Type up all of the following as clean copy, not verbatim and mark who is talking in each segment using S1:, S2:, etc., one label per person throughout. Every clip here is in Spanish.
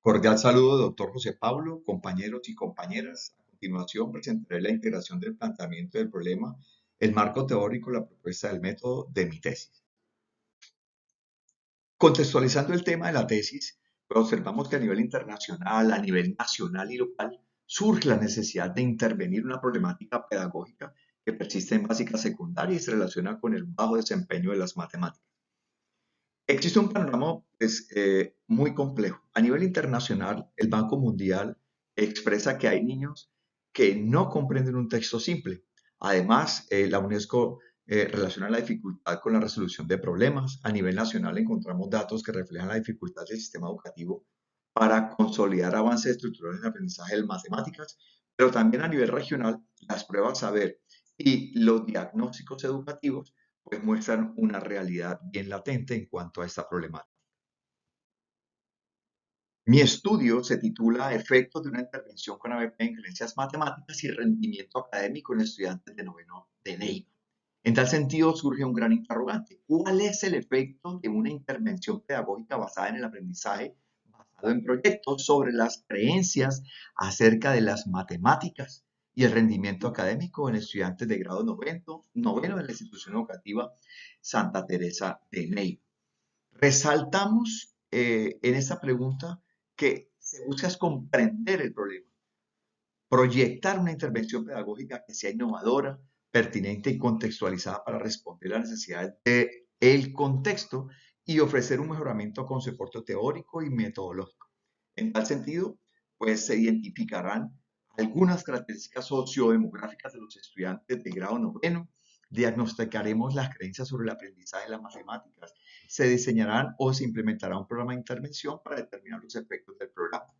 S1: Cordial saludo, doctor José Pablo, compañeros y compañeras. A continuación presentaré la integración del planteamiento del problema, el marco teórico, la propuesta del método de mi tesis. Contextualizando el tema de la tesis, pues observamos que a nivel internacional, a nivel nacional y local, surge la necesidad de intervenir una problemática pedagógica que persiste en básica secundaria y se relaciona con el bajo desempeño de las matemáticas. Existe un panorama muy complejo. A nivel internacional, el Banco Mundial expresa que hay niños que no comprenden un texto simple. Además, la UNESCO relaciona la dificultad con la resolución de problemas. A nivel nacional encontramos datos que reflejan la dificultad del sistema educativo para consolidar avances estructurales en el aprendizaje de matemáticas, pero también a nivel regional, las pruebas saber y los diagnósticos educativos pues muestran una realidad bien latente en cuanto a esta problemática. Mi estudio se titula Efectos de una intervención con ABP en creencias matemáticas y rendimiento académico en estudiantes de noveno de Neiva. En tal sentido, surge un gran interrogante. ¿Cuál es el efecto de una intervención pedagógica basada en el aprendizaje, basado en proyectos sobre las creencias acerca de las matemáticas y el rendimiento académico en estudiantes de grado noveno en la institución educativa Santa Teresa de Neiva? Resaltamos en esta pregunta que se busca es comprender el problema, proyectar una intervención pedagógica que sea innovadora, pertinente y contextualizada para responder a las necesidades del contexto y ofrecer un mejoramiento con soporte teórico y metodológico. En tal sentido, pues se identificarán algunas características sociodemográficas de los estudiantes de grado noveno, diagnosticaremos las creencias sobre el aprendizaje de las matemáticas, se diseñarán o se implementará un programa de intervención para determinar los efectos del programa.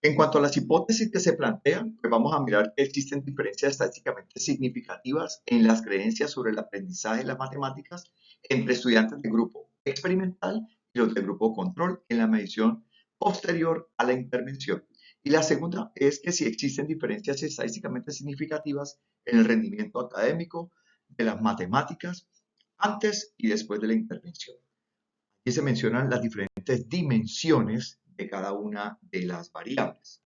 S1: En cuanto a las hipótesis que se plantean, pues vamos a mirar que existen diferencias estadísticamente significativas en las creencias sobre el aprendizaje de las matemáticas entre estudiantes del grupo experimental y los del grupo control en la medición posterior a la intervención. Y la segunda es que si existen diferencias estadísticamente significativas en el rendimiento académico de las matemáticas antes y después de la intervención. Aquí se mencionan las diferentes dimensiones de cada una de las variables.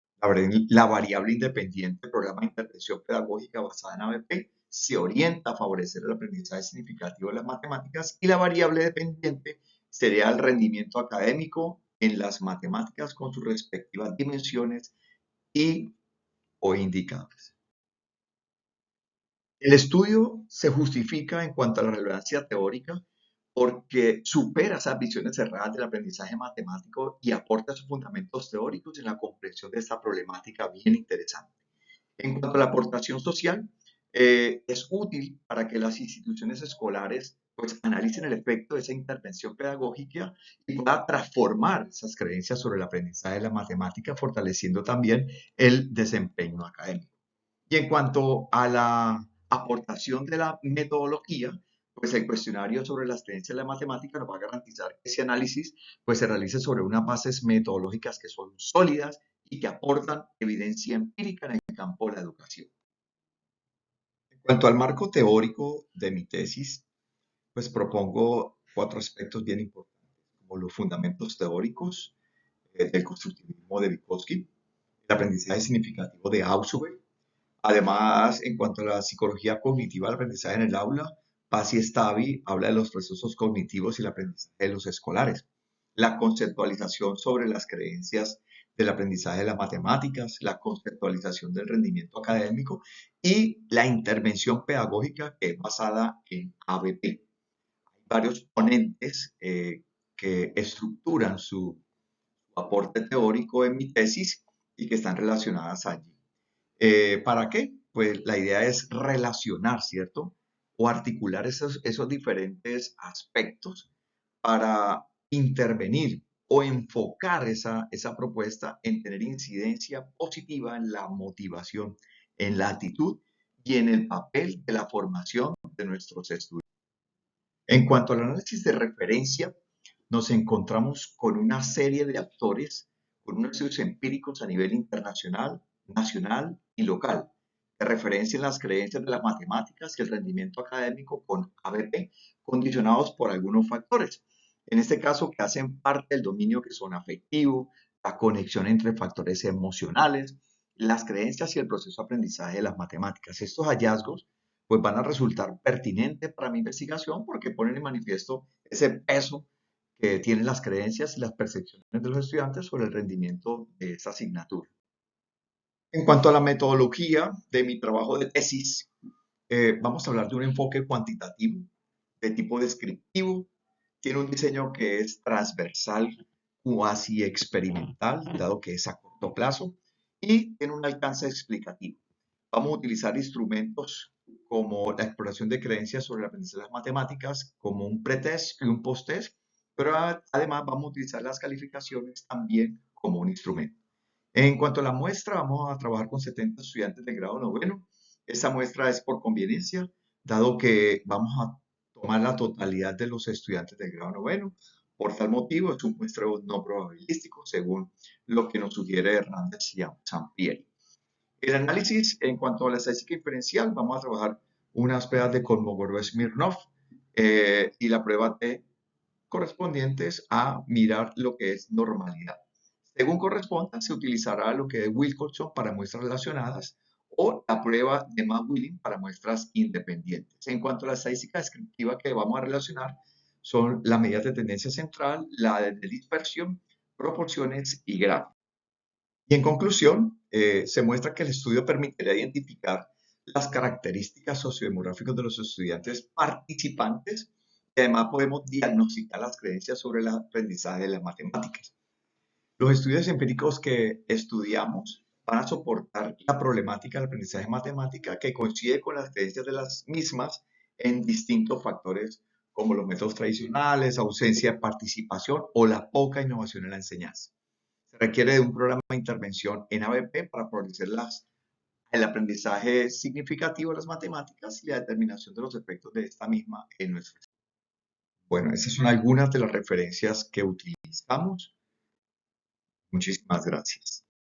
S1: La variable independiente, programa de intervención pedagógica basada en ABP, se orienta a favorecer el aprendizaje significativo de las matemáticas y la variable dependiente sería el rendimiento académico en las matemáticas con sus respectivas dimensiones y o indicadores. El estudio se justifica en cuanto a la relevancia teórica porque supera esas visiones cerradas del aprendizaje matemático y aporta sus fundamentos teóricos en la comprensión de esta problemática bien interesante. En cuanto a la aportación social, es útil para que las instituciones escolares pues, analicen el efecto de esa intervención pedagógica y pueda transformar esas creencias sobre el aprendizaje de la matemática, fortaleciendo también el desempeño académico. Y en cuanto a la aportación de la metodología, pues el cuestionario sobre las creencias de la matemática nos va a garantizar que ese análisis pues se realice sobre unas bases metodológicas que son sólidas y que aportan evidencia empírica en el campo de la educación. En cuanto al marco teórico de mi tesis, pues propongo cuatro aspectos bien importantes, como los fundamentos teóricos del constructivismo de Vygotsky, el aprendizaje significativo de Ausubel. Además, en cuanto a la psicología cognitiva del aprendizaje en el aula, Pasi Stavi habla de los procesos cognitivos y el aprendizaje de los escolares. La conceptualización sobre las creencias del aprendizaje de las matemáticas, la conceptualización del rendimiento académico y la intervención pedagógica que es basada en ABP. Hay varios ponentes que estructuran su aporte teórico en mi tesis y que están relacionadas allí. ¿Para qué? Pues la idea es relacionar, ¿cierto? O articular esos diferentes aspectos para intervenir o enfocar esa propuesta en tener incidencia positiva en la motivación, en la actitud y en el papel de la formación de nuestros estudiantes. En cuanto al análisis de referencia, nos encontramos con una serie de actores, con unos estudios empíricos a nivel internacional, nacional y local, que referencian las creencias de las matemáticas y el rendimiento académico con ABP, condicionados por algunos factores. En este caso, que hacen parte del dominio que son afectivo, la conexión entre factores emocionales, las creencias y el proceso de aprendizaje de las matemáticas. Estos hallazgos pues van a resultar pertinentes para mi investigación porque ponen en manifiesto ese peso que tienen las creencias y las percepciones de los estudiantes sobre el rendimiento de esa asignatura. En cuanto a la metodología de mi trabajo de tesis, vamos a hablar de un enfoque cuantitativo de tipo descriptivo. Tiene un diseño que es transversal, cuasi experimental, dado que es a corto plazo, y tiene un alcance explicativo. Vamos a utilizar instrumentos como la exploración de creencias sobre el aprendizaje de las matemáticas, como un pretest y un posttest, pero además vamos a utilizar las calificaciones también como un instrumento. En cuanto a la muestra, vamos a trabajar con 70 estudiantes de grado noveno. Esa muestra es por conveniencia, dado que vamos a tomar la totalidad de los estudiantes de grado noveno. Por tal motivo, es un muestreo no probabilístico, según lo que nos sugiere Hernández y Sampieri. El análisis en cuanto a la estadística inferencial, vamos a trabajar unas pruebas de Kolmogorov-Smirnov y la prueba T correspondientes a mirar lo que es normalidad. Según corresponda, se utilizará lo que es Wilcoxon para muestras relacionadas o la prueba de Matt-Wheeling para muestras independientes. En cuanto a la estadística descriptiva que vamos a relacionar, son las medidas de tendencia central, la de dispersión, proporciones y grafos. Y en conclusión, se muestra que el estudio permitirá identificar las características sociodemográficas de los estudiantes participantes y además podemos diagnosticar las creencias sobre el aprendizaje de las matemáticas. Los estudios empíricos que estudiamos van a soportar la problemática del aprendizaje de matemática que coincide con las creencias de las mismas en distintos factores como los métodos tradicionales, ausencia de participación o la poca innovación en la enseñanza. Se requiere de un programa de intervención en ABP para favorecer el aprendizaje significativo de las matemáticas y la determinación de los efectos de esta misma en nuestro. Bueno, esas son algunas de las referencias que utilizamos. Muchísimas gracias.